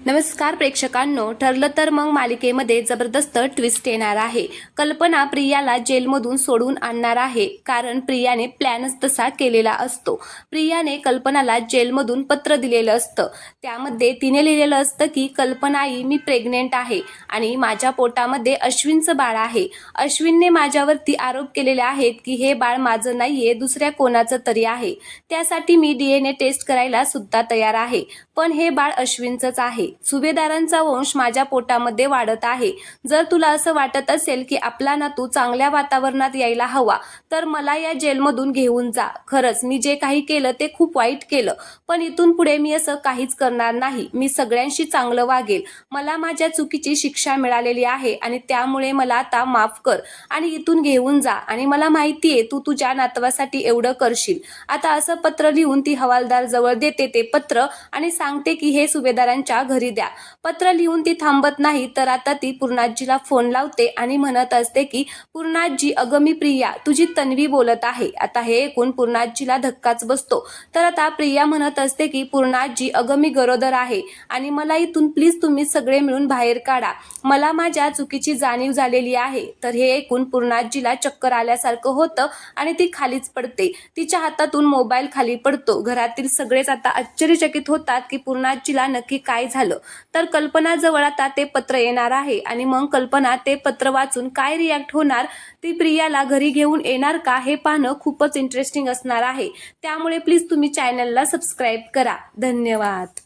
नमस्कार प्रेक्षकांनो, ठरलं तर मग मालिकेमध्ये जबरदस्त ट्विस्ट येणार आहे। कल्पना प्रियाला जेलमधून सोडून आणणार आहे, कारण प्रियाने प्लॅनच तसा केलेला असतो। प्रियाने कल्पनाला जेलमधून पत्र दिलेलं असतं। त्यामध्ये तिने लिहिलेलं असतं की कल्पनाई, मी प्रेग्नेंट आहे आणि माझ्या पोटामध्ये अश्विनचं बाळ आहे। अश्विनने माझ्यावरती आरोप केलेले आहेत की हे बाळ माझं नाहीये, दुसऱ्या कोणाचं तरी आहे। त्यासाठी मी DNA टेस्ट करायला सुद्धा तयार आहे, पण हे बाळ अश्विनचंच आहे। सुभेदारांचा वंश माझ्या पोटामध्ये वाढत आहे। जर तुला असं वाटत असेल की आपला नातू चांगल्या वातावरणात यायला हवा, तर मला या जेलमधून घेऊन जा। खरंच मी जे काही केलं ते खूप वाईट केलं, पण इथून पुढे मी असं काहीच करणार नाही। मी सगळ्यांशी चांगलं वागेल। मला माझ्या चुकीची शिक्षा मिळालेली आहे आणि त्यामुळे मला आता माफ कर आणि इथून घेऊन जा। आणि मला माहितीये तू तुझ्या नातवासाठी एवढं करशील। आता असं पत्र लिहून ती हवालदार जवळ देते ते पत्र आणि सांगते की हे सुभेदारांच्या घरी द्या। पत्र लिहून ती थांबत नाही, तर आता ती पूर्णाजीला फोन लावते आणि म्हणत असते की पूर्णाजी, अगं मी प्रिया, तुझी तन्वी बोलत आहे। आता हे ऐकून पूर्णाजीला धक्काच बसतो। तर आता प्रिया म्हणत असते की पूर्णाजी, अगं मी गरोदर आहे आणि मला इथून प्लीज तुम्ही सगळे मिळून बाहेर काढा। मला माझ्या चुकीची जाणीव झालेली आहे। तर हे ऐकून पूर्णाजीला चक्कर आल्यासारखं होतं आणि ती खालीच पडते। तिच्या हातातून मोबाईल खाली पडतो। घरातील सगळेच आता आश्चर्यचकित होतात की पूर्णाजीला नक्की काय झालं। तर कल्पनाजवळ आता ते पत्र येणार आहे आणि मग कल्पना ते पत्र वाचून काय रिॲक्ट होणार, ती प्रियाला घरी घेऊन येणार का, हे पाहणं खूपच इंटरेस्टिंग असणार आहे। त्यामुळे प्लीज तुम्ही चॅनलला सबस्क्राईब करा। धन्यवाद।